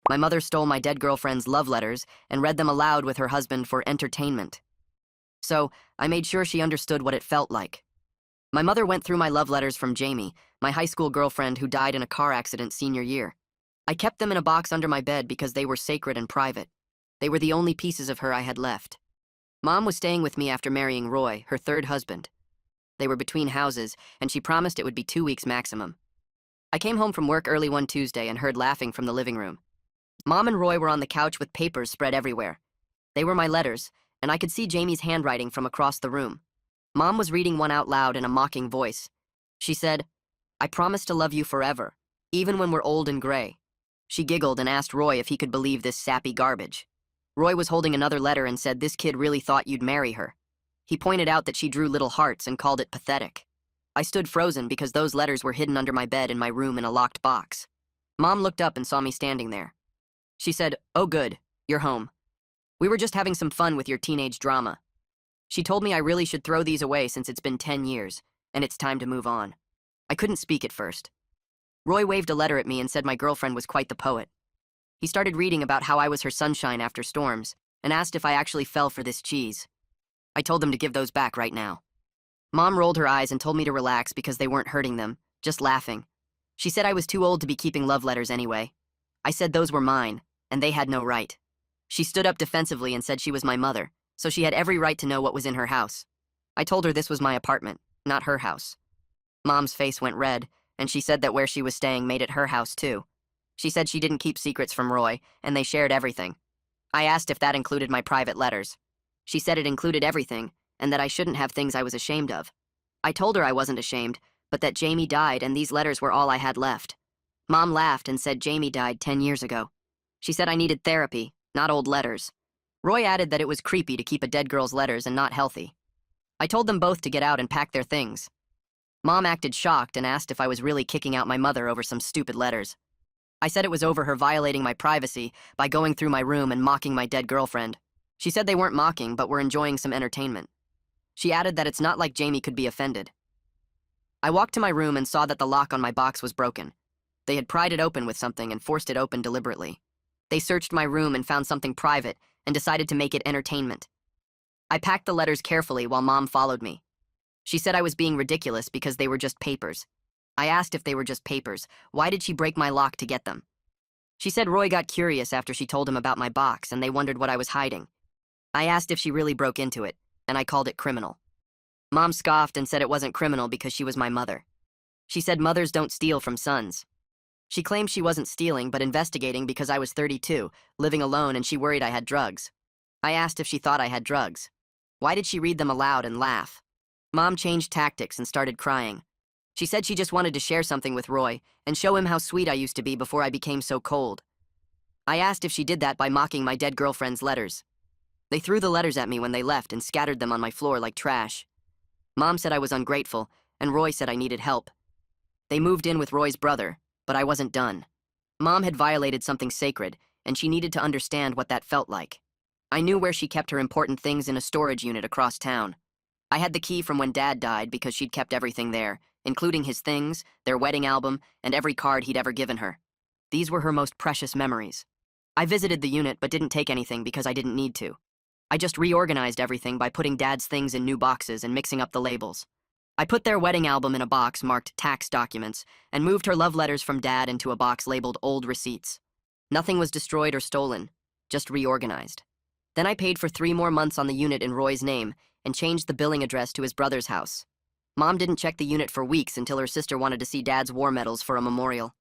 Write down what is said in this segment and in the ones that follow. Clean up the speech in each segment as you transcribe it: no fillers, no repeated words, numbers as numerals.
My mother stole my dead girlfriend's love letters and read them aloud with her husband for entertainment. So, I made sure she understood what it felt like. My mother went through my love letters from Jamie, my high school girlfriend who died in a car accident senior year. I kept them in a box under my bed because they were sacred and private. They were the only pieces of her I had left. Mom was staying with me after marrying Roy, her third husband. They were between houses, and she promised it would be 2 weeks maximum. I came home from work early one Tuesday and heard laughing from the living room. Mom and Roy were on the couch with papers spread everywhere. They were my letters, and I could see Jamie's handwriting from across the room. Mom was reading one out loud in a mocking voice. She said, "I promise to love you forever, even when we're old and gray." She giggled and asked Roy if he could believe this sappy garbage. Roy was holding another letter and said this kid really thought you'd marry her. He pointed out that she drew little hearts and called it pathetic. I stood frozen because those letters were hidden under my bed in my room in a locked box. Mom looked up and saw me standing there. She said, "Oh good, you're home. We were just having some fun with your teenage drama." She told me I really should throw these away since it's been 10 years, and it's time to move on. I couldn't speak at first. Roy waved a letter at me and said my girlfriend was quite the poet. He started reading about how I was her sunshine after storms, and asked if I actually fell for this cheese. I told them to give those back right now. Mom rolled her eyes and told me to relax because they weren't hurting them, just laughing. She said I was too old to be keeping love letters anyway. I said those were mine, and they had no right. She stood up defensively and said she was my mother, so she had every right to know what was in her house. I told her this was my apartment, not her house. Mom's face went red, and she said that where she was staying made it her house too. She said she didn't keep secrets from Roy, and they shared everything. I asked if that included my private letters. She said it included everything, and that I shouldn't have things I was ashamed of. I told her I wasn't ashamed, but that Jamie died and these letters were all I had left. Mom laughed and said Jamie died 10 years ago. She said I needed therapy, not old letters. Roy added that it was creepy to keep a dead girl's letters and not healthy. I told them both to get out and pack their things. Mom acted shocked and asked if I was really kicking out my mother over some stupid letters. I said it was over her violating my privacy by going through my room and mocking my dead girlfriend. She said they weren't mocking, but were enjoying some entertainment. She added that it's not like Jamie could be offended. I walked to my room and saw that the lock on my box was broken. They had pried it open with something and forced it open deliberately. They searched my room and found something private and decided to make it entertainment. I packed the letters carefully while Mom followed me. She said I was being ridiculous because they were just papers. I asked if they were just papers. Why did she break my lock to get them? She said Roy got curious after she told him about my box and they wondered what I was hiding. I asked if she really broke into it, and I called it criminal. Mom scoffed and said it wasn't criminal because she was my mother. She said mothers don't steal from sons. She claimed she wasn't stealing but investigating because I was 32, living alone, and she worried I had drugs. I asked if she thought I had drugs. Why did she read them aloud and laugh? Mom changed tactics and started crying. She said she just wanted to share something with Roy and show him how sweet I used to be before I became so cold. I asked if she did that by mocking my dead girlfriend's letters. They threw the letters at me when they left and scattered them on my floor like trash. Mom said I was ungrateful, and Roy said I needed help. They moved in with Roy's brother, but I wasn't done. Mom had violated something sacred, and she needed to understand what that felt like. I knew where she kept her important things in a storage unit across town. I had the key from when Dad died because she'd kept everything there, including his things, their wedding album, and every card he'd ever given her. These were her most precious memories. I visited the unit but didn't take anything because I didn't need to. I just reorganized everything by putting Dad's things in new boxes and mixing up the labels. I put their wedding album in a box marked tax documents and moved her love letters from Dad into a box labeled old receipts. Nothing was destroyed or stolen, just reorganized. Then I paid for 3 more months on the unit in Roy's name and changed the billing address to his brother's house. Mom didn't check the unit for weeks until her sister wanted to see Dad's war medals for a memorial.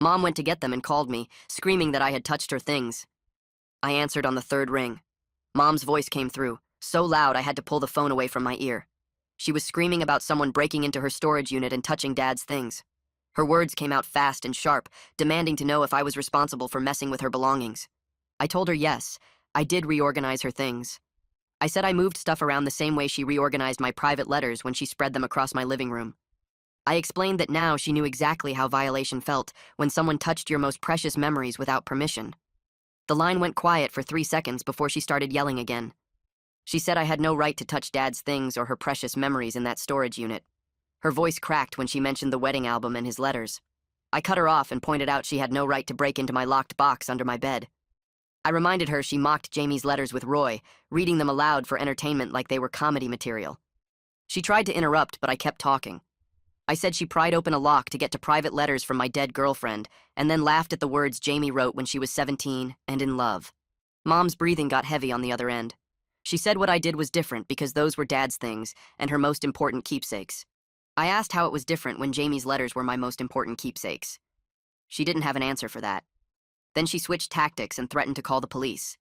Mom went to get them and called me, screaming that I had touched her things. I answered on the 3rd ring. Mom's voice came through, so loud I had to pull the phone away from my ear. She was screaming about someone breaking into her storage unit and touching Dad's things. Her words came out fast and sharp, demanding to know if I was responsible for messing with her belongings. I told her yes, I did reorganize her things. I said I moved stuff around the same way she reorganized my private letters when she spread them across my living room. I explained that now she knew exactly how violation felt when someone touched your most precious memories without permission. The line went quiet for 3 seconds before she started yelling again. She said I had no right to touch Dad's things or her precious memories in that storage unit. Her voice cracked when she mentioned the wedding album and his letters. I cut her off and pointed out she had no right to break into my locked box under my bed. I reminded her she mocked Jamie's letters with Roy, reading them aloud for entertainment like they were comedy material. She tried to interrupt, but I kept talking. I said she pried open a lock to get to private letters from my dead girlfriend, and then laughed at the words Jamie wrote when she was 17 and in love. Mom's breathing got heavy on the other end. She said what I did was different because those were Dad's things and her most important keepsakes. I asked how it was different when Jamie's letters were my most important keepsakes. She didn't have an answer for that. Then she switched tactics and threatened to call the police.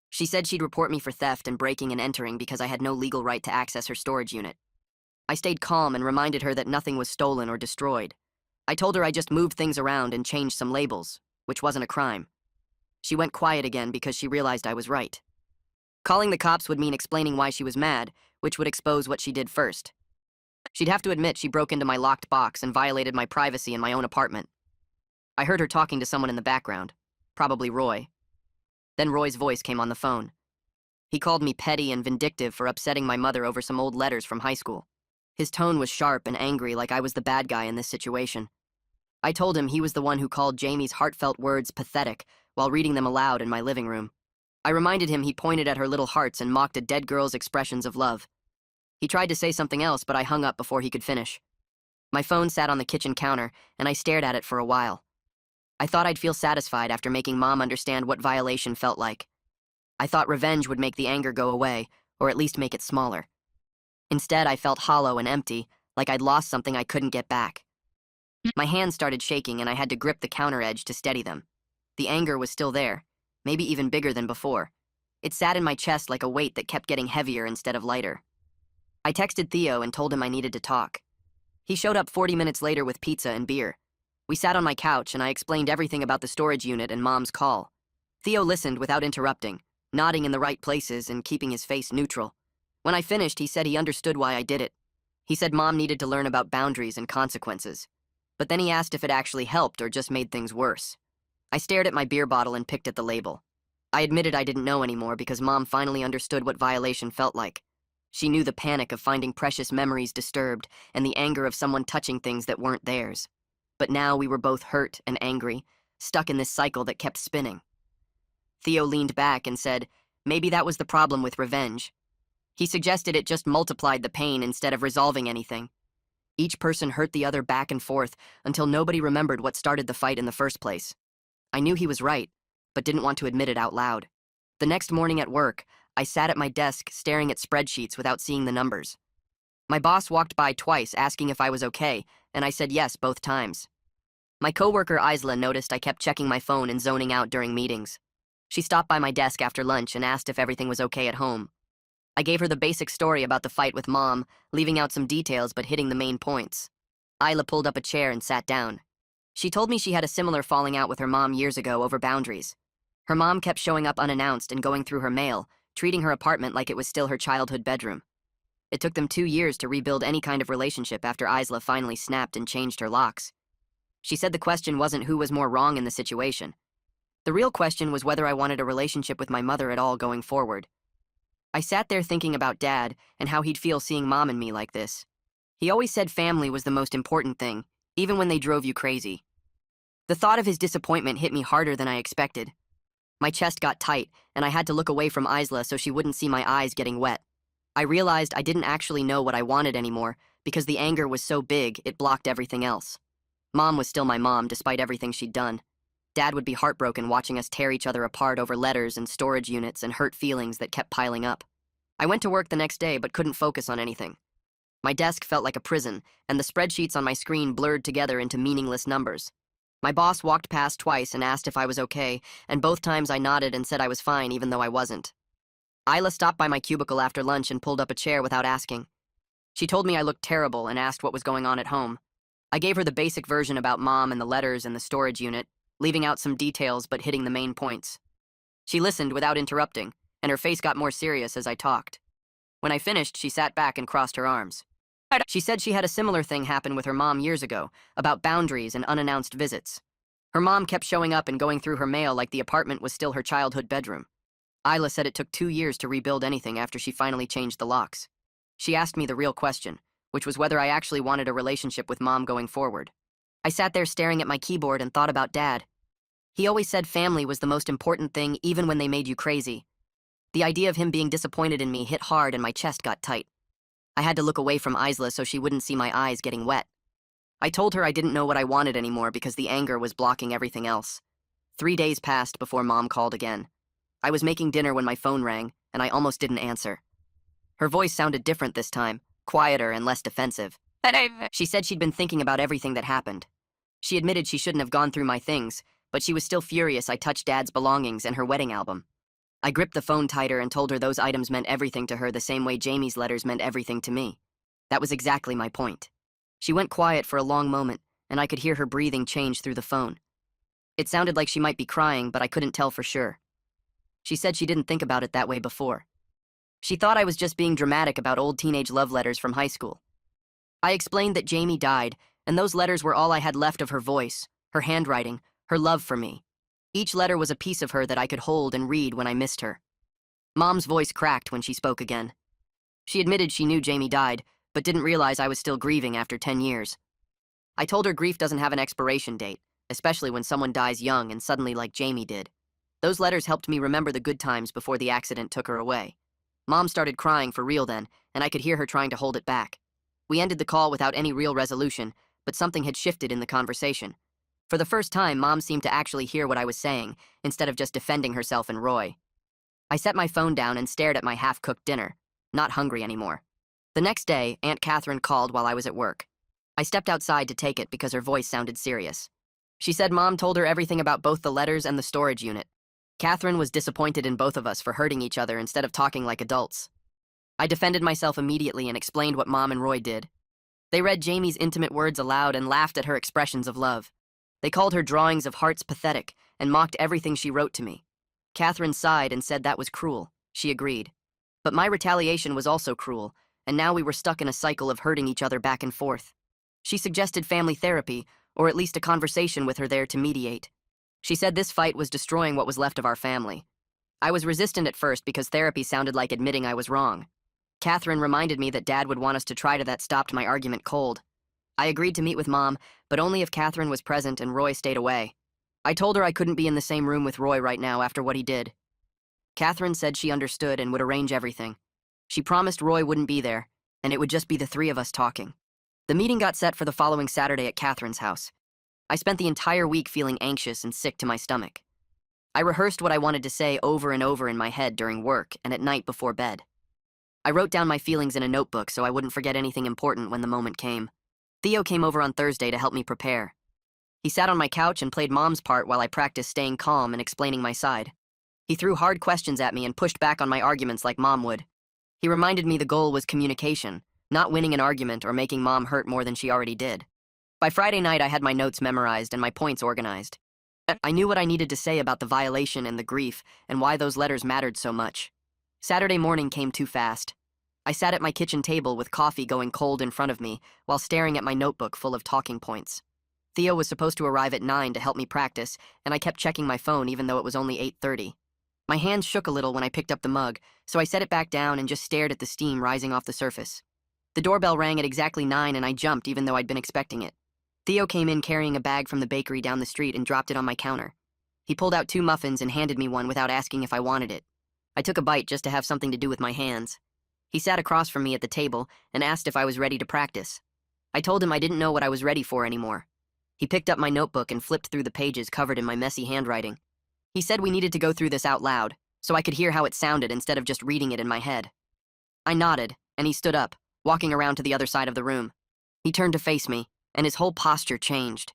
She said she'd report me for theft and breaking and entering because I had no legal right to access her storage unit. I stayed calm and reminded her that nothing was stolen or destroyed. I told her I just moved things around and changed some labels, which wasn't a crime. She went quiet again because she realized I was right. Calling the cops would mean explaining why she was mad, which would expose what she did first. She'd have to admit she broke into my locked box and violated my privacy in my own apartment. I heard her talking to someone in the background, probably Roy. Then Roy's voice came on the phone. He called me petty and vindictive for upsetting my mother over some old letters from high school. His tone was sharp and angry, like I was the bad guy in this situation. I told him he was the one who called Jamie's heartfelt words pathetic while reading them aloud in my living room. I reminded him he pointed at her little hearts and mocked a dead girl's expressions of love. He tried to say something else, but I hung up before he could finish. My phone sat on the kitchen counter, and I stared at it for a while. I thought I'd feel satisfied after making Mom understand what violation felt like. I thought revenge would make the anger go away, or at least make it smaller. Instead, I felt hollow and empty, like I'd lost something I couldn't get back. My hands started shaking and I had to grip the counter edge to steady them. The anger was still there, maybe even bigger than before. It sat in my chest like a weight that kept getting heavier instead of lighter. I texted Theo and told him I needed to talk. He showed up 40 minutes later with pizza and beer. We sat on my couch and I explained everything about the storage unit and Mom's call. Theo listened without interrupting, nodding in the right places and keeping his face neutral. When I finished, he said he understood why I did it. He said Mom needed to learn about boundaries and consequences. But then he asked if it actually helped or just made things worse. I stared at my beer bottle and picked at the label. I admitted I didn't know anymore because Mom finally understood what violation felt like. She knew the panic of finding precious memories disturbed and the anger of someone touching things that weren't theirs. But now we were both hurt and angry, stuck in this cycle that kept spinning. Theo leaned back and said, maybe that was the problem with revenge. He suggested it just multiplied the pain instead of resolving anything. Each person hurt the other back and forth until nobody remembered what started the fight in the first place. I knew he was right, but didn't want to admit it out loud. The next morning at work, I sat at my desk staring at spreadsheets without seeing the numbers. My boss walked by twice asking if I was okay, and I said yes both times. My coworker Isla noticed I kept checking my phone and zoning out during meetings. She stopped by my desk after lunch and asked if everything was okay at home. I gave her the basic story about the fight with Mom, leaving out some details but hitting the main points. Isla pulled up a chair and sat down. She told me she had a similar falling out with her mom years ago over boundaries. Her mom kept showing up unannounced and going through her mail, treating her apartment like it was still her childhood bedroom. It took them 2 years to rebuild any kind of relationship after Isla finally snapped and changed her locks. She said the question wasn't who was more wrong in the situation. The real question was whether I wanted a relationship with my mother at all going forward. I sat there thinking about Dad and how he'd feel seeing Mom and me like this. He always said family was the most important thing, even when they drove you crazy. The thought of his disappointment hit me harder than I expected. My chest got tight, and I had to look away from Isla so she wouldn't see my eyes getting wet. I realized I didn't actually know what I wanted anymore because the anger was so big it blocked everything else. Mom was still my mom despite everything she'd done. Dad would be heartbroken watching us tear each other apart over letters and storage units and hurt feelings that kept piling up. I went to work the next day but couldn't focus on anything. My desk felt like a prison, and the spreadsheets on my screen blurred together into meaningless numbers. My boss walked past twice and asked if I was okay, and both times I nodded and said I was fine even though I wasn't. Isla stopped by my cubicle after lunch and pulled up a chair without asking. She told me I looked terrible and asked what was going on at home. I gave her the basic version about Mom and the letters and the storage unit, leaving out some details but hitting the main points. She listened without interrupting, and her face got more serious as I talked. When I finished, she sat back and crossed her arms. She said she had a similar thing happen with her mom years ago, about boundaries and unannounced visits. Her mom kept showing up and going through her mail like the apartment was still her childhood bedroom. Isla said it took 2 years to rebuild anything after she finally changed the locks. She asked me the real question, which was whether I actually wanted a relationship with Mom going forward. I sat there staring at my keyboard and thought about Dad. He always said family was the most important thing even when they made you crazy. The idea of him being disappointed in me hit hard and my chest got tight. I had to look away from Isla so she wouldn't see my eyes getting wet. I told her I didn't know what I wanted anymore because the anger was blocking everything else. 3 days passed before Mom called again. I was making dinner when my phone rang, and I almost didn't answer. Her voice sounded different this time, quieter and less defensive. She said she'd been thinking about everything that happened. She admitted she shouldn't have gone through my things, but she was still furious I touched Dad's belongings and her wedding album. I gripped the phone tighter and told her those items meant everything to her the same way Jamie's letters meant everything to me. That was exactly my point. She went quiet for a long moment, and I could hear her breathing change through the phone. It sounded like she might be crying, but I couldn't tell for sure. She said she didn't think about it that way before. She thought I was just being dramatic about old teenage love letters from high school. I explained that Jamie died, and those letters were all I had left of her voice, her handwriting, her love for me. Each letter was a piece of her that I could hold and read when I missed her. Mom's voice cracked when she spoke again. She admitted she knew Jamie died, but didn't realize I was still grieving after 10 years. I told her grief doesn't have an expiration date, especially when someone dies young and suddenly like Jamie did. Those letters helped me remember the good times before the accident took her away. Mom started crying for real then, and I could hear her trying to hold it back. We ended the call without any real resolution, but something had shifted in the conversation. For the first time, Mom seemed to actually hear what I was saying, instead of just defending herself and Roy. I set my phone down and stared at my half-cooked dinner, not hungry anymore. The next day, Aunt Catherine called while I was at work. I stepped outside to take it because her voice sounded serious. She said Mom told her everything about both the letters and the storage unit. Catherine was disappointed in both of us for hurting each other instead of talking like adults. I defended myself immediately and explained what Mom and Roy did. They read Jamie's intimate words aloud and laughed at her expressions of love. They called her drawings of hearts pathetic and mocked everything she wrote to me. Catherine sighed and said that was cruel. She agreed. But my retaliation was also cruel, and now we were stuck in a cycle of hurting each other back and forth. She suggested family therapy, or at least a conversation with her there to mediate. She said this fight was destroying what was left of our family. I was resistant at first because therapy sounded like admitting I was wrong. Catherine reminded me that Dad would want us to try to that stopped my argument cold. I agreed to meet with Mom, but only if Catherine was present and Roy stayed away. I told her I couldn't be in the same room with Roy right now after what he did. Catherine said she understood and would arrange everything. She promised Roy wouldn't be there, and it would just be the three of us talking. The meeting got set for the following Saturday at Catherine's house. I spent the entire week feeling anxious and sick to my stomach. I rehearsed what I wanted to say over and over in my head during work and at night before bed. I wrote down my feelings in a notebook so I wouldn't forget anything important when the moment came. Theo came over on Thursday to help me prepare. He sat on my couch and played Mom's part while I practiced staying calm and explaining my side. He threw hard questions at me and pushed back on my arguments like Mom would. He reminded me the goal was communication, not winning an argument or making Mom hurt more than she already did. By Friday night, I had my notes memorized and my points organized. I knew what I needed to say about the violation and the grief and why those letters mattered so much. Saturday morning came too fast. I sat at my kitchen table with coffee going cold in front of me while staring at my notebook full of talking points. Theo was supposed to arrive at 9 to help me practice, and I kept checking my phone even though it was only 8:30. My hands shook a little when I picked up the mug, so I set it back down and just stared at the steam rising off the surface. The doorbell rang at exactly 9 and I jumped even though I'd been expecting it. Theo came in carrying a bag from the bakery down the street and dropped it on my counter. He pulled out 2 muffins and handed me one without asking if I wanted it. I took a bite just to have something to do with my hands. He sat across from me at the table and asked if I was ready to practice. I told him I didn't know what I was ready for anymore. He picked up my notebook and flipped through the pages covered in my messy handwriting. He said we needed to go through this out loud, so I could hear how it sounded instead of just reading it in my head. I nodded, and he stood up, walking around to the other side of the room. He turned to face me, and his whole posture changed.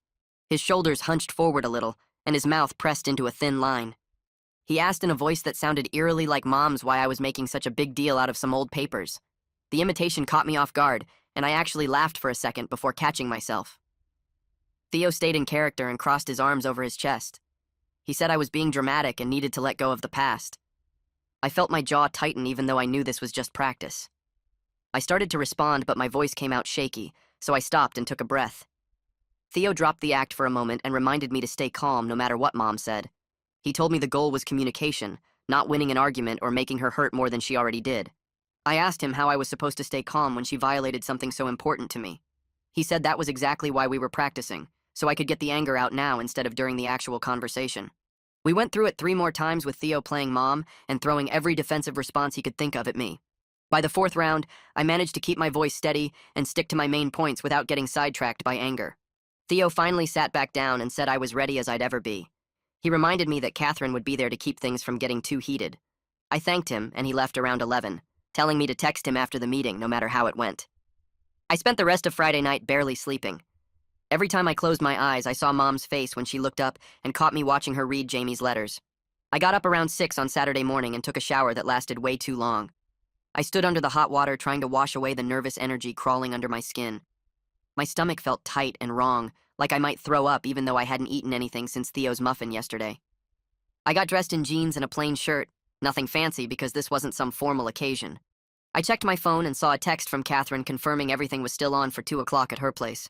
His shoulders hunched forward a little, and his mouth pressed into a thin line. He asked in a voice that sounded eerily like Mom's why I was making such a big deal out of some old papers. The imitation caught me off guard, and I actually laughed for a second before catching myself. Theo stayed in character and crossed his arms over his chest. He said I was being dramatic and needed to let go of the past. I felt my jaw tighten even though I knew this was just practice. I started to respond, but my voice came out shaky, so I stopped and took a breath. Theo dropped the act for a moment and reminded me to stay calm no matter what Mom said. He told me the goal was communication, not winning an argument or making her hurt more than she already did. I asked him how I was supposed to stay calm when she violated something so important to me. He said that was exactly why we were practicing, so I could get the anger out now instead of during the actual conversation. We went through it 3 more times with Theo playing mom and throwing every defensive response he could think of at me. By the 4th round, I managed to keep my voice steady and stick to my main points without getting sidetracked by anger. Theo finally sat back down and said I was ready as I'd ever be. He reminded me that Catherine would be there to keep things from getting too heated. I thanked him, and he left around 11, telling me to text him after the meeting, no matter how it went. I spent the rest of Friday night barely sleeping. Every time I closed my eyes, I saw Mom's face when she looked up and caught me watching her read Jamie's letters. I got up around 6 on Saturday morning and took a shower that lasted way too long. I stood under the hot water trying to wash away the nervous energy crawling under my skin. My stomach felt tight and wrong, like I might throw up even though I hadn't eaten anything since Theo's muffin yesterday. I got dressed in jeans and a plain shirt, nothing fancy because this wasn't some formal occasion. I checked my phone and saw a text from Catherine confirming everything was still on for 2 o'clock at her place.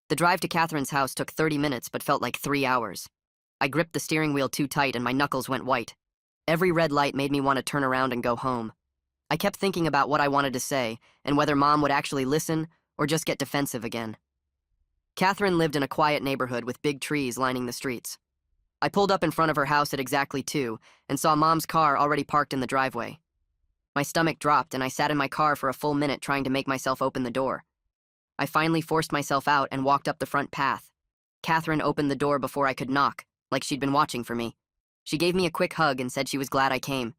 The drive to Catherine's house took 30 minutes but felt like 3 hours. I gripped the steering wheel too tight and my knuckles went white. Every red light made me want to turn around and go home. I kept thinking about what I wanted to say and whether Mom would actually listen or just get defensive again. Catherine lived in a quiet neighborhood with big trees lining the streets. I pulled up in front of her house at exactly 2 and saw Mom's car already parked in the driveway. My stomach dropped and I sat in my car for a full minute trying to make myself open the door. I finally forced myself out and walked up the front path. Catherine opened the door before I could knock, like she'd been watching for me. She gave me a quick hug and said she was glad I came.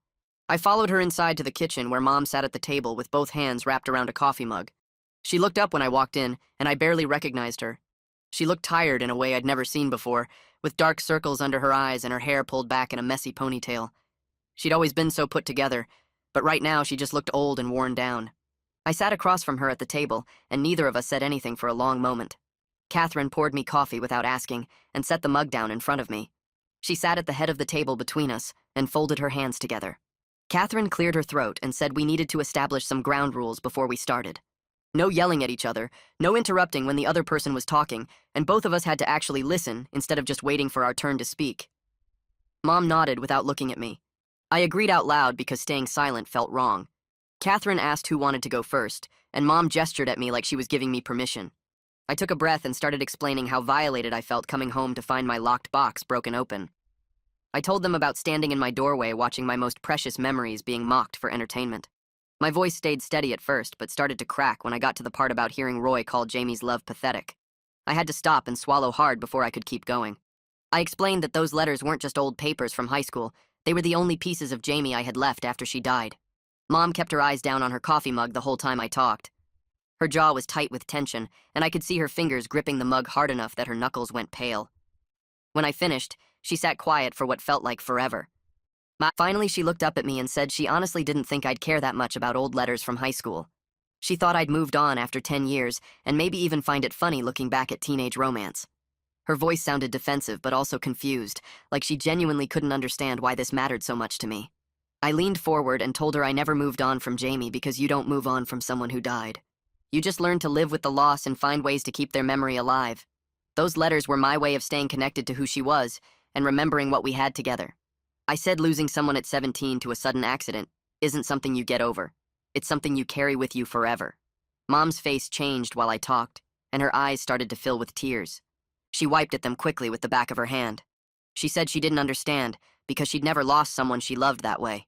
I followed her inside to the kitchen where Mom sat at the table with both hands wrapped around a coffee mug. She looked up when I walked in, and I barely recognized her. She looked tired in a way I'd never seen before, with dark circles under her eyes and her hair pulled back in a messy ponytail. She'd always been so put together, but right now she just looked old and worn down. I sat across from her at the table, and neither of us said anything for a long moment. Catherine poured me coffee without asking and set the mug down in front of me. She sat at the head of the table between us and folded her hands together. Catherine cleared her throat and said we needed to establish some ground rules before we started. No yelling at each other, no interrupting when the other person was talking, and both of us had to actually listen instead of just waiting for our turn to speak. Mom nodded without looking at me. I agreed out loud because staying silent felt wrong. Catherine asked who wanted to go first, and Mom gestured at me like she was giving me permission. I took a breath and started explaining how violated I felt coming home to find my locked box broken open. I told them about standing in my doorway watching my most precious memories being mocked for entertainment. My voice stayed steady at first, but started to crack when I got to the part about hearing Roy call Jamie's love pathetic. I had to stop and swallow hard before I could keep going. I explained that those letters weren't just old papers from high school, they were the only pieces of Jamie I had left after she died. Mom kept her eyes down on her coffee mug the whole time I talked. Her jaw was tight with tension, and I could see her fingers gripping the mug hard enough that her knuckles went pale. When I finished, she sat quiet for what felt like forever. Finally, she looked up at me and said she honestly didn't think I'd care that much about old letters from high school. She thought I'd moved on after 10 years, and maybe even find it funny looking back at teenage romance. Her voice sounded defensive but also confused, like she genuinely couldn't understand why this mattered so much to me. I leaned forward and told her I never moved on from Jamie because you don't move on from someone who died. You just learn to live with the loss and find ways to keep their memory alive. Those letters were my way of staying connected to who she was and remembering what we had together. I said losing someone at 17 to a sudden accident isn't something you get over. It's something you carry with you forever. Mom's face changed while I talked, and her eyes started to fill with tears. She wiped at them quickly with the back of her hand. She said she didn't understand because she'd never lost someone she loved that way.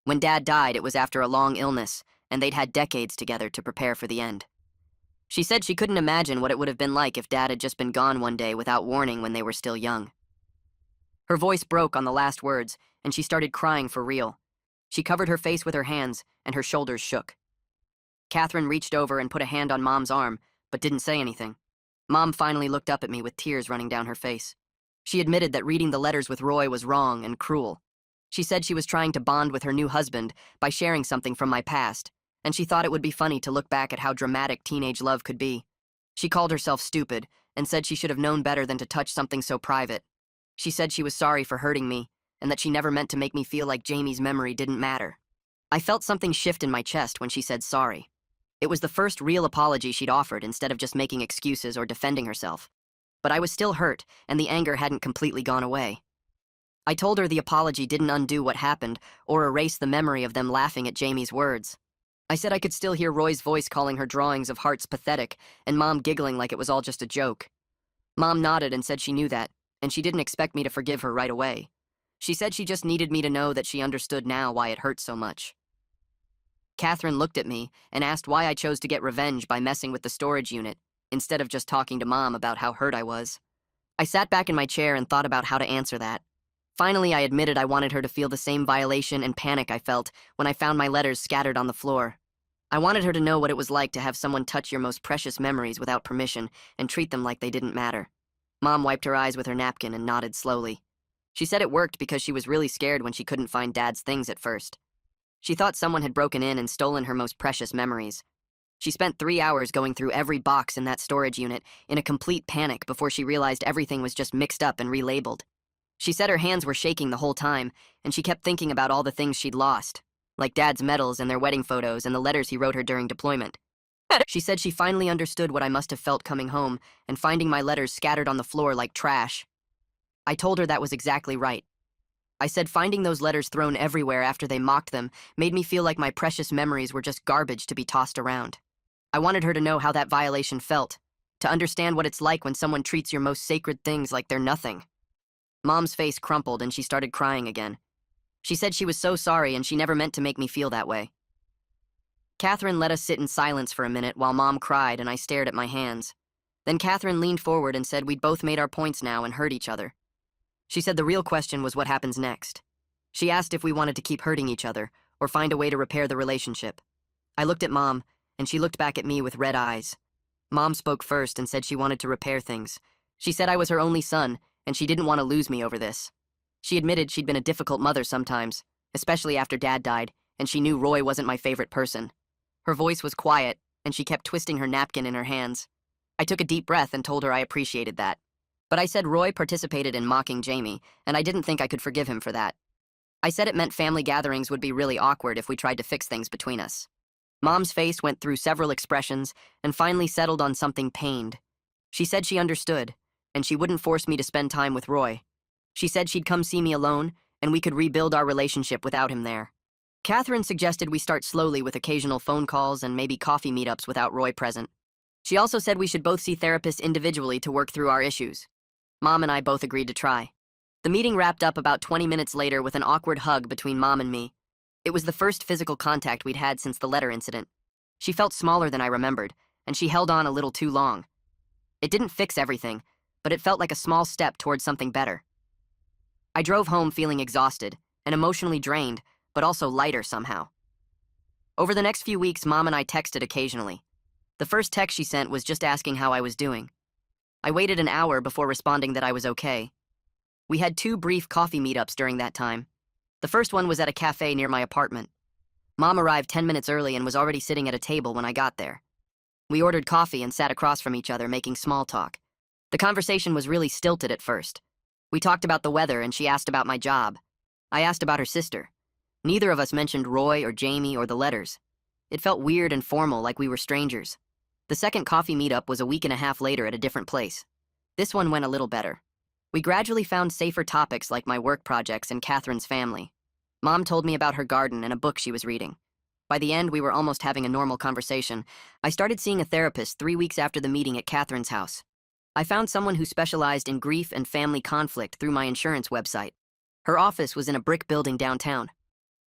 When Dad died, it was after a long illness, and they'd had decades together to prepare for the end. She said she couldn't imagine what it would have been like if Dad had just been gone one day without warning when they were still young. Her voice broke on the last words, and she started crying for real. She covered her face with her hands, and her shoulders shook. Catherine reached over and put a hand on Mom's arm, but didn't say anything. Mom finally looked up at me with tears running down her face. She admitted that reading the letters with Roy was wrong and cruel. She said she was trying to bond with her new husband by sharing something from my past, and she thought it would be funny to look back at how dramatic teenage love could be. She called herself stupid and said she should have known better than to touch something so private. She said she was sorry for hurting me and that she never meant to make me feel like Jamie's memory didn't matter. I felt something shift in my chest when she said sorry. It was the first real apology she'd offered instead of just making excuses or defending herself. But I was still hurt, and the anger hadn't completely gone away. I told her the apology didn't undo what happened or erase the memory of them laughing at Jamie's words. I said I could still hear Roy's voice calling her drawings of hearts pathetic and Mom giggling like it was all just a joke. Mom nodded and said she knew that, and she didn't expect me to forgive her right away. She said she just needed me to know that she understood now why it hurt so much. Catherine looked at me and asked why I chose to get revenge by messing with the storage unit, instead of just talking to Mom about how hurt I was. I sat back in my chair and thought about how to answer that. Finally, I admitted I wanted her to feel the same violation and panic I felt when I found my letters scattered on the floor. I wanted her to know what it was like to have someone touch your most precious memories without permission and treat them like they didn't matter. Mom wiped her eyes with her napkin and nodded slowly. She said it worked because she was really scared when she couldn't find Dad's things at first. She thought someone had broken in and stolen her most precious memories. She spent 3 hours going through every box in that storage unit in a complete panic before she realized everything was just mixed up and relabeled. She said her hands were shaking the whole time, and she kept thinking about all the things she'd lost, like Dad's medals and their wedding photos and the letters he wrote her during deployment. She said she finally understood what I must have felt coming home and finding my letters scattered on the floor like trash. I told her that was exactly right. I said finding those letters thrown everywhere after they mocked them made me feel like my precious memories were just garbage to be tossed around. I wanted her to know how that violation felt, to understand what it's like when someone treats your most sacred things like they're nothing. Mom's face crumpled and she started crying again. She said she was so sorry and she never meant to make me feel that way. Catherine let us sit in silence for a minute while Mom cried and I stared at my hands. Then Catherine leaned forward and said we'd both made our points now and hurt each other. She said the real question was what happens next. She asked if we wanted to keep hurting each other or find a way to repair the relationship. I looked at Mom and she looked back at me with red eyes. Mom spoke first and said she wanted to repair things. She said I was her only son and she didn't want to lose me over this. She admitted she'd been a difficult mother sometimes, especially after Dad died, and she knew Roy wasn't my favorite person. Her voice was quiet, and she kept twisting her napkin in her hands. I took a deep breath and told her I appreciated that. But I said Roy participated in mocking Jamie, and I didn't think I could forgive him for that. I said it meant family gatherings would be really awkward if we tried to fix things between us. Mom's face went through several expressions and finally settled on something pained. She said she understood, and she wouldn't force me to spend time with Roy. She said she'd come see me alone, and we could rebuild our relationship without him there. Catherine suggested we start slowly with occasional phone calls and maybe coffee meetups without Roy present. She also said we should both see therapists individually to work through our issues. Mom and I both agreed to try. The meeting wrapped up about 20 minutes later with an awkward hug between Mom and me. It was the first physical contact we'd had since the letter incident. She felt smaller than I remembered, and she held on a little too long. It didn't fix everything, but it felt like a small step towards something better. I drove home feeling exhausted and emotionally drained, but also lighter somehow. Over the next few weeks, Mom and I texted occasionally. The first text she sent was just asking how I was doing. I waited an hour before responding that I was okay. We had 2 brief coffee meetups during that time. The first one was at a cafe near my apartment. Mom arrived 10 minutes early and was already sitting at a table when I got there. We ordered coffee and sat across from each other, making small talk. The conversation was really stilted at first. We talked about the weather and she asked about my job. I asked about her sister. Neither of us mentioned Roy or Jamie or the letters. It felt weird and formal, like we were strangers. The second coffee meetup was a week and a half later at a different place. This one went a little better. We gradually found safer topics like my work projects and Catherine's family. Mom told me about her garden and a book she was reading. By the end, we were almost having a normal conversation. I started seeing a therapist 3 weeks after the meeting at Catherine's house. I found someone who specialized in grief and family conflict through my insurance website. Her office was in a brick building downtown.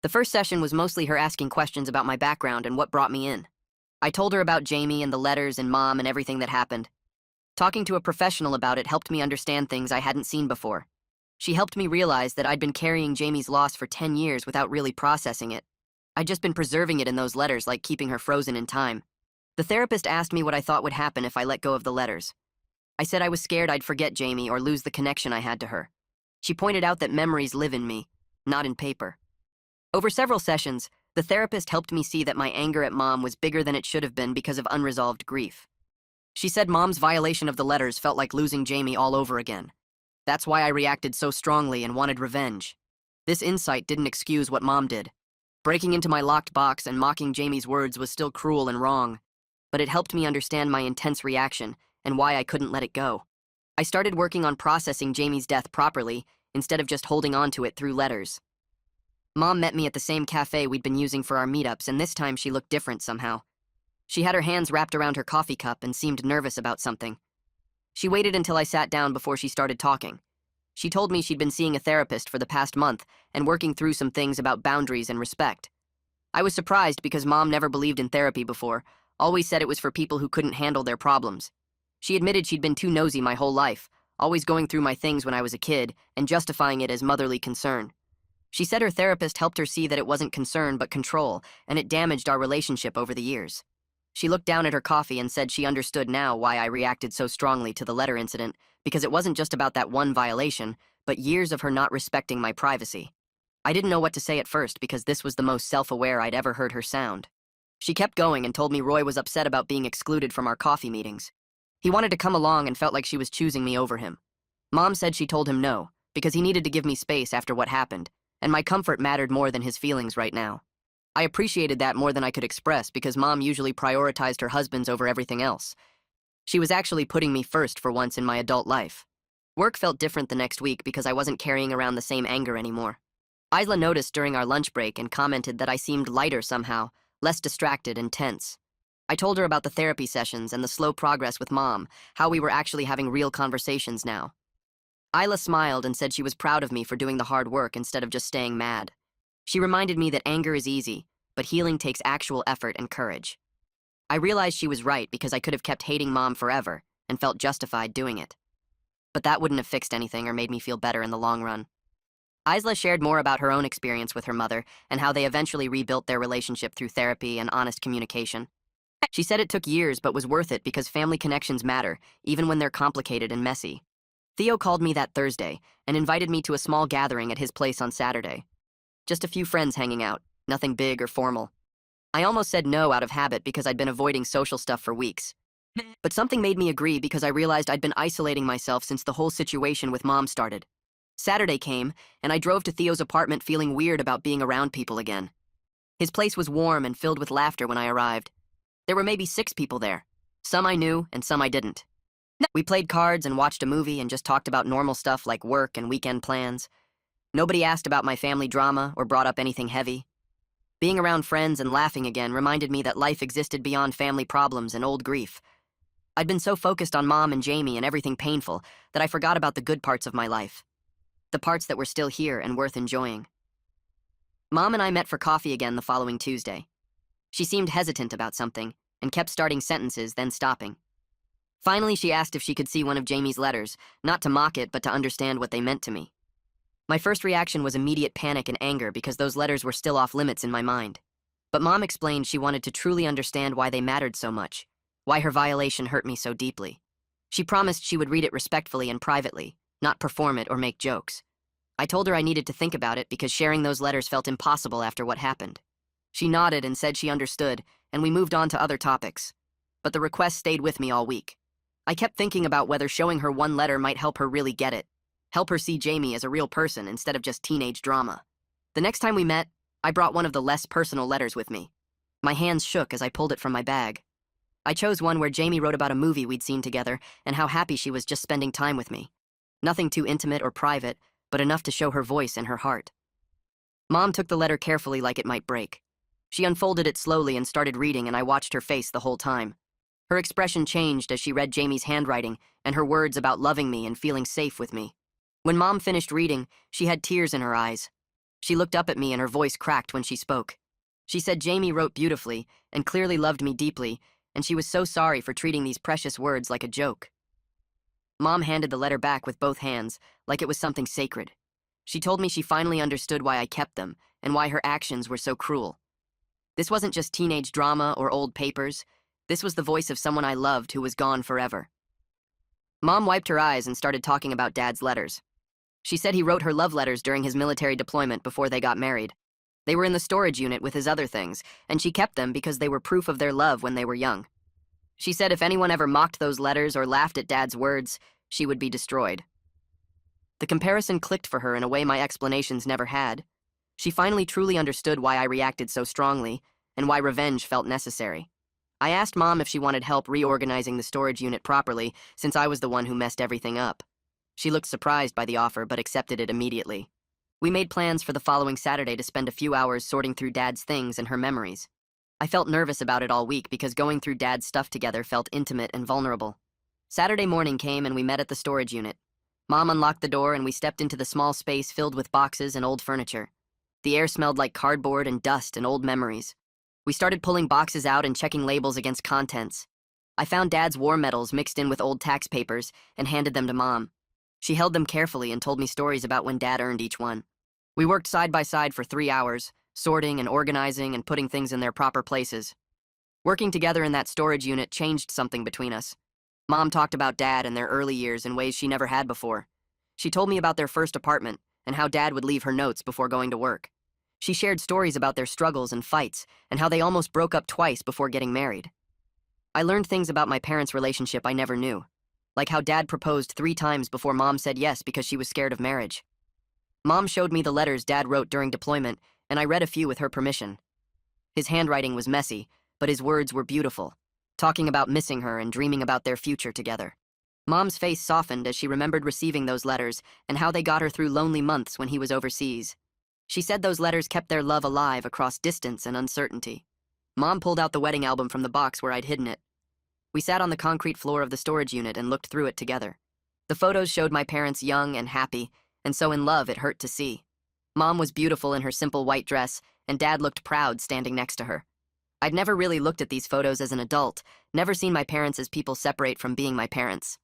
The first session was mostly her asking questions about my background and what brought me in. I told her about Jamie and the letters and Mom and everything that happened. Talking to a professional about it helped me understand things I hadn't seen before. She helped me realize that I'd been carrying Jamie's loss for 10 years without really processing it. I'd just been preserving it in those letters, like keeping her frozen in time. The therapist asked me what I thought would happen if I let go of the letters. I said I was scared I'd forget Jamie or lose the connection I had to her. She pointed out that memories live in me, not in paper. Over several sessions, the therapist helped me see that my anger at Mom was bigger than it should have been because of unresolved grief. She said Mom's violation of the letters felt like losing Jamie all over again. That's why I reacted so strongly and wanted revenge. This insight didn't excuse what Mom did. Breaking into my locked box and mocking Jamie's words was still cruel and wrong, but it helped me understand my intense reaction and why I couldn't let it go. I started working on processing Jamie's death properly instead of just holding on to it through letters. Mom met me at the same cafe we'd been using for our meetups, and this time she looked different somehow. She had her hands wrapped around her coffee cup and seemed nervous about something. She waited until I sat down before she started talking. She told me she'd been seeing a therapist for the past month and working through some things about boundaries and respect. I was surprised because Mom never believed in therapy before, always said it was for people who couldn't handle their problems. She admitted she'd been too nosy my whole life, always going through my things when I was a kid and justifying it as motherly concern. She said her therapist helped her see that it wasn't concern but control, and it damaged our relationship over the years. She looked down at her coffee and said she understood now why I reacted so strongly to the letter incident, because it wasn't just about that one violation, but years of her not respecting my privacy. I didn't know what to say at first because this was the most self-aware I'd ever heard her sound. She kept going and told me Roy was upset about being excluded from our coffee meetings. He wanted to come along and felt like she was choosing me over him. Mom said she told him no, because he needed to give me space after what happened, and my comfort mattered more than his feelings right now. I appreciated that more than I could express because Mom usually prioritized her husbands over everything else. She was actually putting me first for once in my adult life. Work felt different the next week because I wasn't carrying around the same anger anymore. Isla noticed during our lunch break and commented that I seemed lighter somehow, less distracted and tense. I told her about the therapy sessions and the slow progress with Mom, how we were actually having real conversations now. Isla smiled and said she was proud of me for doing the hard work instead of just staying mad. She reminded me that anger is easy, but healing takes actual effort and courage. I realized she was right because I could have kept hating Mom forever and felt justified doing it. But that wouldn't have fixed anything or made me feel better in the long run. Isla shared more about her own experience with her mother and how they eventually rebuilt their relationship through therapy and honest communication. She said it took years but was worth it because family connections matter, even when they're complicated and messy. Theo called me that Thursday and invited me to a small gathering at his place on Saturday. Just a few friends hanging out, nothing big or formal. I almost said no out of habit because I'd been avoiding social stuff for weeks. But something made me agree because I realized I'd been isolating myself since the whole situation with Mom started. Saturday came, and I drove to Theo's apartment feeling weird about being around people again. His place was warm and filled with laughter when I arrived. There were maybe 6 people there. Some I knew and some I didn't. We played cards and watched a movie and just talked about normal stuff like work and weekend plans. Nobody asked about my family drama or brought up anything heavy. Being around friends and laughing again reminded me that life existed beyond family problems and old grief. I'd been so focused on Mom and Jamie and everything painful that I forgot about the good parts of my life. The parts that were still here and worth enjoying. Mom and I met for coffee again the following Tuesday. She seemed hesitant about something and kept starting sentences, then stopping. Finally, she asked if she could see one of Jamie's letters, not to mock it, but to understand what they meant to me. My first reaction was immediate panic and anger because those letters were still off limits in my mind. But Mom explained she wanted to truly understand why they mattered so much, why her violation hurt me so deeply. She promised she would read it respectfully and privately, not perform it or make jokes. I told her I needed to think about it because sharing those letters felt impossible after what happened. She nodded and said she understood, and we moved on to other topics. But the request stayed with me all week. I kept thinking about whether showing her one letter might help her really get it, help her see Jamie as a real person instead of just teenage drama. The next time we met, I brought one of the less personal letters with me. My hands shook as I pulled it from my bag. I chose one where Jamie wrote about a movie we'd seen together and how happy she was just spending time with me. Nothing too intimate or private, but enough to show her voice and her heart. Mom took the letter carefully like it might break. She unfolded it slowly and started reading, and I watched her face the whole time. Her expression changed as she read Jamie's handwriting and her words about loving me and feeling safe with me. When Mom finished reading, she had tears in her eyes. She looked up at me and her voice cracked when she spoke. She said Jamie wrote beautifully and clearly loved me deeply, and she was so sorry for treating these precious words like a joke. Mom handed the letter back with both hands, like it was something sacred. She told me she finally understood why I kept them and why her actions were so cruel. This wasn't just teenage drama or old papers. This was the voice of someone I loved who was gone forever. Mom wiped her eyes and started talking about Dad's letters. She said he wrote her love letters during his military deployment before they got married. They were in the storage unit with his other things, and she kept them because they were proof of their love when they were young. She said if anyone ever mocked those letters or laughed at Dad's words, she would be destroyed. The comparison clicked for her in a way my explanations never had. She finally truly understood why I reacted so strongly and why revenge felt necessary. I asked Mom if she wanted help reorganizing the storage unit properly, since I was the one who messed everything up. She looked surprised by the offer but accepted it immediately. We made plans for the following Saturday to spend a few hours sorting through Dad's things and her memories. I felt nervous about it all week because going through Dad's stuff together felt intimate and vulnerable. Saturday morning came and we met at the storage unit. Mom unlocked the door and we stepped into the small space filled with boxes and old furniture. The air smelled like cardboard and dust and old memories. We started pulling boxes out and checking labels against contents. I found Dad's war medals mixed in with old tax papers and handed them to Mom. She held them carefully and told me stories about when Dad earned each one. We worked side by side for 3 hours, sorting and organizing and putting things in their proper places. Working together in that storage unit changed something between us. Mom talked about Dad and their early years in ways she never had before. She told me about their first apartment and how Dad would leave her notes before going to work. She shared stories about their struggles and fights and how they almost broke up twice before getting married. I learned things about my parents' relationship I never knew, like how Dad proposed 3 times before Mom said yes because she was scared of marriage. Mom showed me the letters Dad wrote during deployment, and I read a few with her permission. His handwriting was messy, but his words were beautiful, talking about missing her and dreaming about their future together. Mom's face softened as she remembered receiving those letters and how they got her through lonely months when he was overseas. She said those letters kept their love alive across distance and uncertainty. Mom pulled out the wedding album from the box where I'd hidden it. We sat on the concrete floor of the storage unit and looked through it together. The photos showed my parents young and happy, and so in love it hurt to see. Mom was beautiful in her simple white dress, and Dad looked proud standing next to her. I'd never really looked at these photos as an adult, never seen my parents as people separate from being my parents.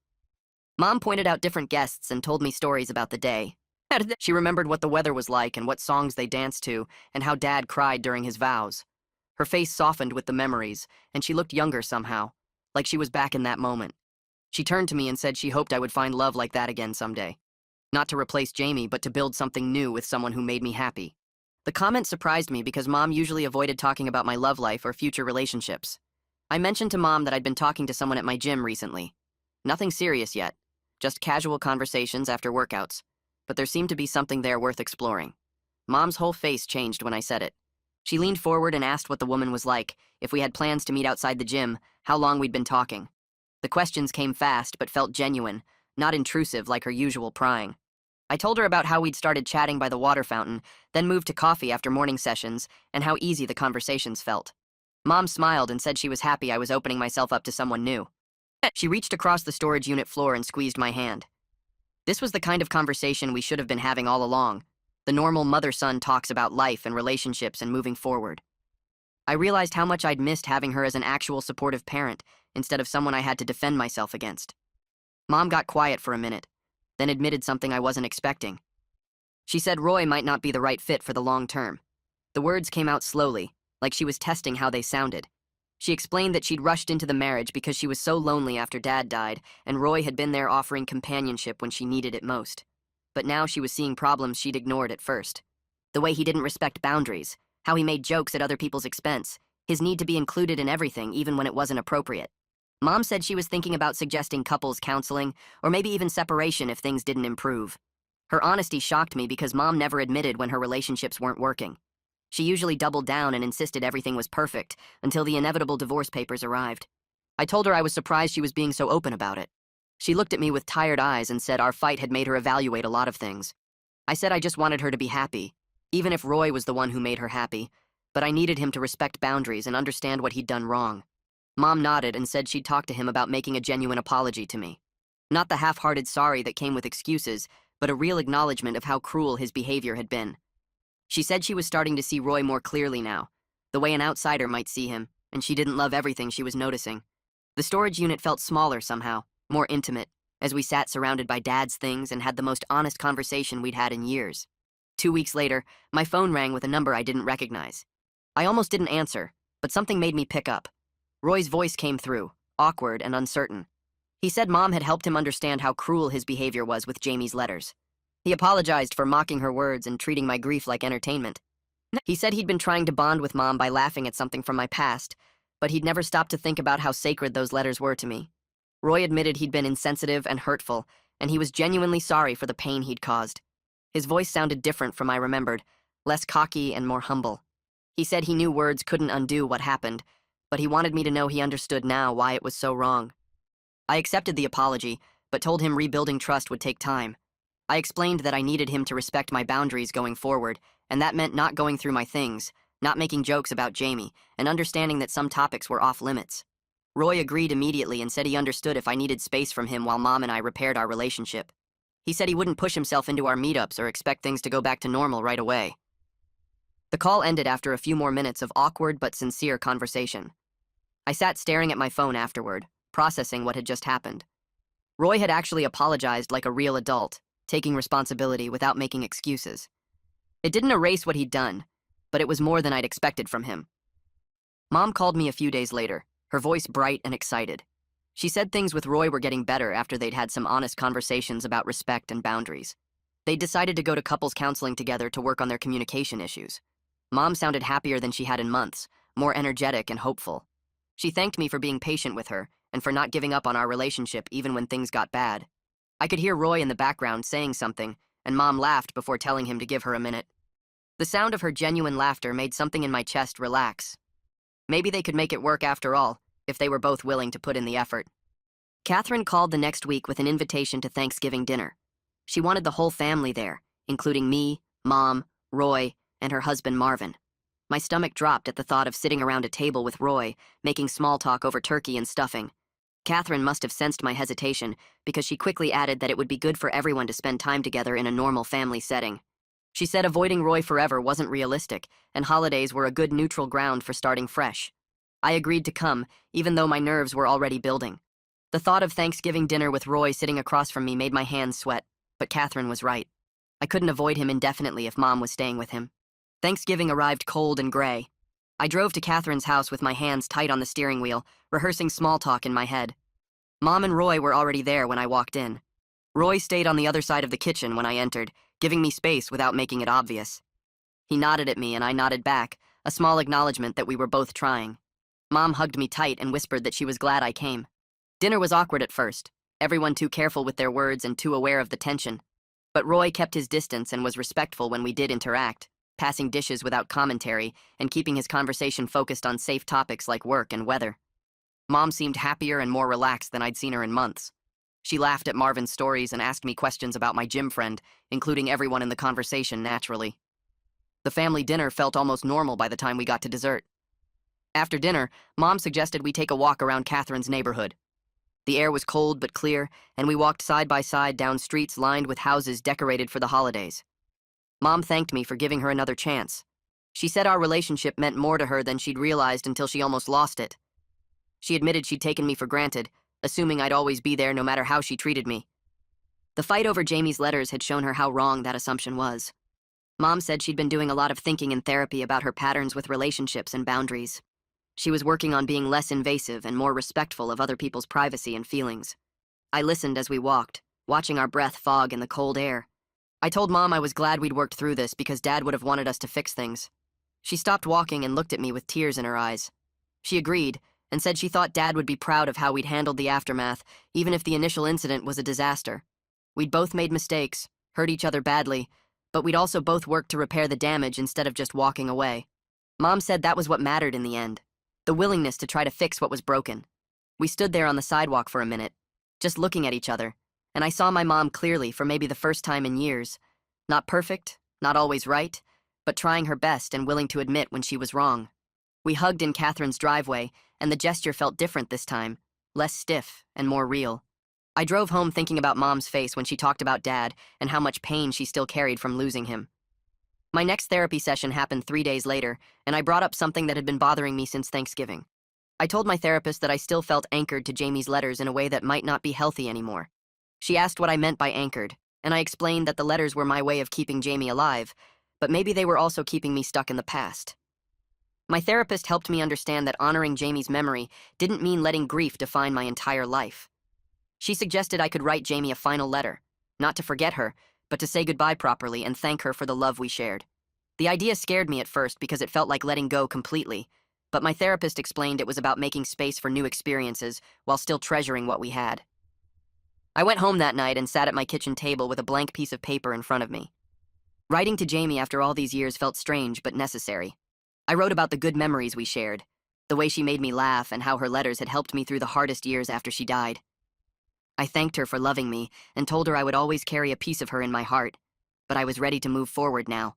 Mom pointed out different guests and told me stories about the day. She remembered what the weather was like and what songs they danced to, and how Dad cried during his vows. Her face softened with the memories, and she looked younger somehow, like she was back in that moment. She turned to me and said she hoped I would find love like that again someday. Not to replace Jamie, but to build something new with someone who made me happy. The comment surprised me because Mom usually avoided talking about my love life or future relationships. I mentioned to Mom that I'd been talking to someone at my gym recently. Nothing serious yet, just casual conversations after workouts, but there seemed to be something there worth exploring. Mom's whole face changed when I said it. She leaned forward and asked what the woman was like, if we had plans to meet outside the gym, how long we'd been talking. The questions came fast but felt genuine, not intrusive like her usual prying. I told her about how we'd started chatting by the water fountain, then moved to coffee after morning sessions, and how easy the conversations felt. Mom smiled and said she was happy I was opening myself up to someone new. She reached across the storage unit floor and squeezed my hand. This was the kind of conversation we should have been having all along. The normal mother-son talks about life and relationships and moving forward. I realized how much I'd missed having her as an actual supportive parent instead of someone I had to defend myself against. Mom got quiet for a minute, then admitted something I wasn't expecting. She said Roy might not be the right fit for the long term. The words came out slowly, like she was testing how they sounded. She explained that she'd rushed into the marriage because she was so lonely after Dad died, and Roy had been there offering companionship when she needed it most. But now she was seeing problems she'd ignored at first. The way he didn't respect boundaries, how he made jokes at other people's expense, his need to be included in everything even when it wasn't appropriate. Mom said she was thinking about suggesting couples counseling, or maybe even separation if things didn't improve. Her honesty shocked me because Mom never admitted when her relationships weren't working. She usually doubled down and insisted everything was perfect until the inevitable divorce papers arrived. I told her I was surprised she was being so open about it. She looked at me with tired eyes and said our fight had made her evaluate a lot of things. I said I just wanted her to be happy, even if Roy was the one who made her happy, but I needed him to respect boundaries and understand what he'd done wrong. Mom nodded and said she'd talk to him about making a genuine apology to me. Not the half-hearted sorry that came with excuses, but a real acknowledgement of how cruel his behavior had been. She said she was starting to see Roy more clearly now, the way an outsider might see him, and she didn't love everything she was noticing. The storage unit felt smaller somehow, more intimate, as we sat surrounded by Dad's things and had the most honest conversation we'd had in years. 2 weeks later, my phone rang with a number I didn't recognize. I almost didn't answer, but something made me pick up. Roy's voice came through, awkward and uncertain. He said Mom had helped him understand how cruel his behavior was with Jamie's letters. He apologized for mocking her words and treating my grief like entertainment. He said he'd been trying to bond with Mom by laughing at something from my past, but he'd never stopped to think about how sacred those letters were to me. Roy admitted he'd been insensitive and hurtful, and he was genuinely sorry for the pain he'd caused. His voice sounded different from I remembered, less cocky and more humble. He said he knew words couldn't undo what happened, but he wanted me to know he understood now why it was so wrong. I accepted the apology, but told him rebuilding trust would take time. I explained that I needed him to respect my boundaries going forward, and that meant not going through my things, not making jokes about Jamie, and understanding that some topics were off limits. Roy agreed immediately and said he understood if I needed space from him while Mom and I repaired our relationship. He said he wouldn't push himself into our meetups or expect things to go back to normal right away. The call ended after a few more minutes of awkward but sincere conversation. I sat staring at my phone afterward, processing what had just happened. Roy had actually apologized like a real adult, taking responsibility without making excuses. It didn't erase what he'd done, but it was more than I'd expected from him. Mom called me a few days later, her voice bright and excited. She said things with Roy were getting better after they'd had some honest conversations about respect and boundaries. They'd decided to go to couples counseling together to work on their communication issues. Mom sounded happier than she had in months, more energetic and hopeful. She thanked me for being patient with her and for not giving up on our relationship even when things got bad. I could hear Roy in the background saying something, and Mom laughed before telling him to give her a minute. The sound of her genuine laughter made something in my chest relax. Maybe they could make it work after all, if they were both willing to put in the effort. Catherine called the next week with an invitation to Thanksgiving dinner. She wanted the whole family there, including me, Mom, Roy, and her husband Marvin. My stomach dropped at the thought of sitting around a table with Roy, making small talk over turkey and stuffing. Catherine must have sensed my hesitation because she quickly added that it would be good for everyone to spend time together in a normal family setting. She said avoiding Roy forever wasn't realistic, and holidays were a good neutral ground for starting fresh. I agreed to come, even though my nerves were already building. The thought of Thanksgiving dinner with Roy sitting across from me made my hands sweat, but Catherine was right. I couldn't avoid him indefinitely if Mom was staying with him. Thanksgiving arrived cold and gray. I drove to Catherine's house with my hands tight on the steering wheel, rehearsing small talk in my head. Mom and Roy were already there when I walked in. Roy stayed on the other side of the kitchen when I entered, giving me space without making it obvious. He nodded at me and I nodded back, a small acknowledgement that we were both trying. Mom hugged me tight and whispered that she was glad I came. Dinner was awkward at first, everyone too careful with their words and too aware of the tension. But Roy kept his distance and was respectful when we did interact, passing dishes without commentary and keeping his conversation focused on safe topics like work and weather. Mom seemed happier and more relaxed than I'd seen her in months. She laughed at Marvin's stories and asked me questions about my gym friend, including everyone in the conversation naturally. The family dinner felt almost normal by the time we got to dessert. After dinner, Mom suggested we take a walk around Catherine's neighborhood. The air was cold but clear, and we walked side by side down streets lined with houses decorated for the holidays. Mom thanked me for giving her another chance. She said our relationship meant more to her than she'd realized until she almost lost it. She admitted she'd taken me for granted, assuming I'd always be there no matter how she treated me. The fight over Jamie's letters had shown her how wrong that assumption was. Mom said she'd been doing a lot of thinking in therapy about her patterns with relationships and boundaries. She was working on being less invasive and more respectful of other people's privacy and feelings. I listened as we walked, watching our breath fog in the cold air. I told Mom I was glad we'd worked through this because Dad would have wanted us to fix things. She stopped walking and looked at me with tears in her eyes. She agreed, and said she thought Dad would be proud of how we'd handled the aftermath, even if the initial incident was a disaster. We'd both made mistakes, hurt each other badly, but we'd also both worked to repair the damage instead of just walking away. Mom said that was what mattered in the end, the willingness to try to fix what was broken. We stood there on the sidewalk for a minute, just looking at each other, and I saw my mom clearly for maybe the first time in years. Not perfect, not always right, but trying her best and willing to admit when she was wrong. We hugged in Catherine's driveway, and the gesture felt different this time, less stiff and more real. I drove home thinking about Mom's face when she talked about Dad and how much pain she still carried from losing him. My next therapy session happened 3 days later, and I brought up something that had been bothering me since Thanksgiving. I told my therapist that I still felt anchored to Jamie's letters in a way that might not be healthy anymore. She asked what I meant by anchored, and I explained that the letters were my way of keeping Jamie alive, but maybe they were also keeping me stuck in the past. My therapist helped me understand that honoring Jamie's memory didn't mean letting grief define my entire life. She suggested I could write Jamie a final letter, not to forget her, but to say goodbye properly and thank her for the love we shared. The idea scared me at first because it felt like letting go completely, but my therapist explained it was about making space for new experiences while still treasuring what we had. I went home that night and sat at my kitchen table with a blank piece of paper in front of me. Writing to Jamie after all these years felt strange but necessary. I wrote about the good memories we shared, the way she made me laugh and how her letters had helped me through the hardest years after she died. I thanked her for loving me and told her I would always carry a piece of her in my heart, but I was ready to move forward now.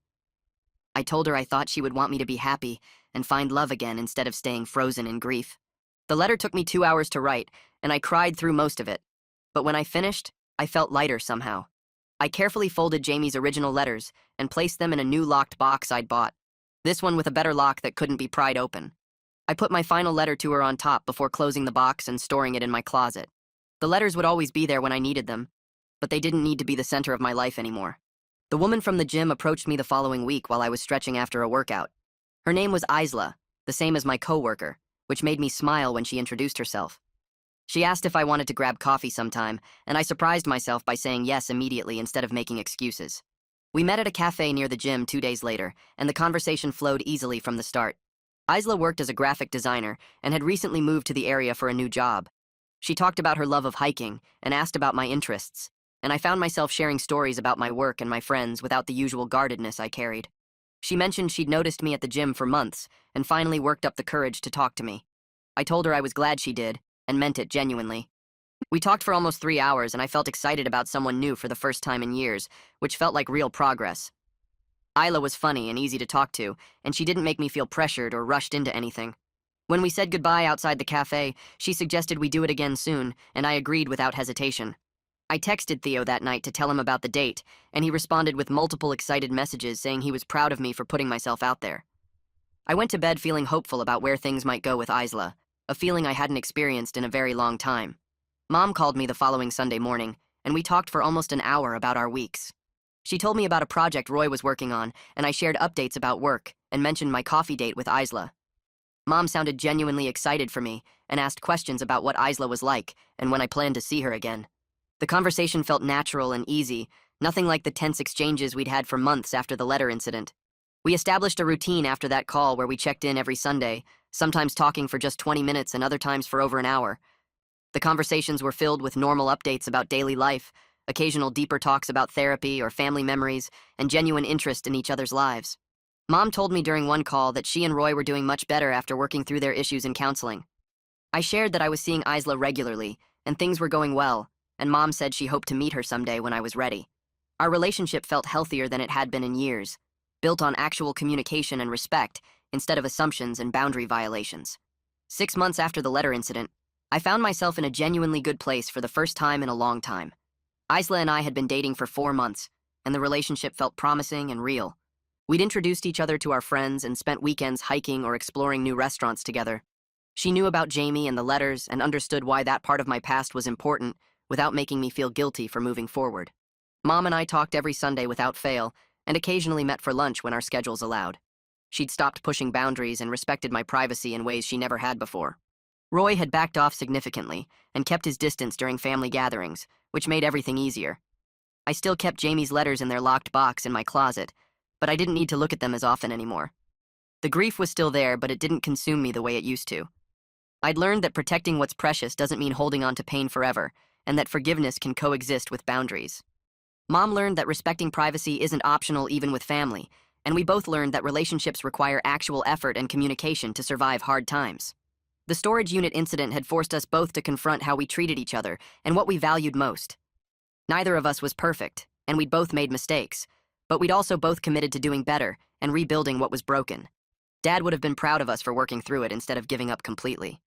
I told her I thought she would want me to be happy and find love again instead of staying frozen in grief. The letter took me 2 hours to write, and I cried through most of it. But when I finished, I felt lighter somehow. I carefully folded Jamie's original letters and placed them in a new locked box I'd bought, this one with a better lock that couldn't be pried open. I put my final letter to her on top before closing the box and storing it in my closet. The letters would always be there when I needed them, but they didn't need to be the center of my life anymore. The woman from the gym approached me the following week while I was stretching after a workout. Her name was Isla, the same as my coworker, which made me smile when she introduced herself. She asked if I wanted to grab coffee sometime, and I surprised myself by saying yes immediately instead of making excuses. We met at a cafe near the gym 2 days later, and the conversation flowed easily from the start. Isla worked as a graphic designer and had recently moved to the area for a new job. She talked about her love of hiking and asked about my interests, and I found myself sharing stories about my work and my friends without the usual guardedness I carried. She mentioned she'd noticed me at the gym for months and finally worked up the courage to talk to me. I told her I was glad she did, and meant it genuinely. We talked for almost 3 hours, and I felt excited about someone new for the first time in years, which felt like real progress. Isla was funny and easy to talk to, and she didn't make me feel pressured or rushed into anything. When we said goodbye outside the cafe, she suggested we do it again soon, and I agreed without hesitation. I texted Theo that night to tell him about the date, and he responded with multiple excited messages saying he was proud of me for putting myself out there. I went to bed feeling hopeful about where things might go with Isla, a feeling I hadn't experienced in a very long time. Mom called me the following Sunday morning, and we talked for almost an hour about our weeks. She told me about a project Roy was working on, and I shared updates about work and mentioned my coffee date with Isla. Mom sounded genuinely excited for me and asked questions about what Isla was like and when I planned to see her again. The conversation felt natural and easy, nothing like the tense exchanges we'd had for months after the letter incident. We established a routine after that call where we checked in every Sunday, sometimes talking for just 20 minutes and other times for over an hour. The conversations were filled with normal updates about daily life, occasional deeper talks about therapy or family memories, and genuine interest in each other's lives. Mom told me during one call that she and Roy were doing much better after working through their issues in counseling. I shared that I was seeing Isla regularly, and things were going well, and Mom said she hoped to meet her someday when I was ready. Our relationship felt healthier than it had been in years, built on actual communication and respect instead of assumptions and boundary violations. 6 months after the letter incident, I found myself in a genuinely good place for the first time in a long time. Isla and I had been dating for 4 months, and the relationship felt promising and real. We'd introduced each other to our friends and spent weekends hiking or exploring new restaurants together. She knew about Jamie and the letters and understood why that part of my past was important without making me feel guilty for moving forward. Mom and I talked every Sunday without fail and occasionally met for lunch when our schedules allowed. She'd stopped pushing boundaries and respected my privacy in ways she never had before. Roy had backed off significantly and kept his distance during family gatherings, which made everything easier. I still kept Jamie's letters in their locked box in my closet, but I didn't need to look at them as often anymore. The grief was still there, but it didn't consume me the way it used to. I'd learned that protecting what's precious doesn't mean holding on to pain forever, and that forgiveness can coexist with boundaries. Mom learned that respecting privacy isn't optional even with family, and we both learned that relationships require actual effort and communication to survive hard times. The storage unit incident had forced us both to confront how we treated each other and what we valued most. Neither of us was perfect, and we'd both made mistakes, but we'd also both committed to doing better and rebuilding what was broken. Dad would have been proud of us for working through it instead of giving up completely.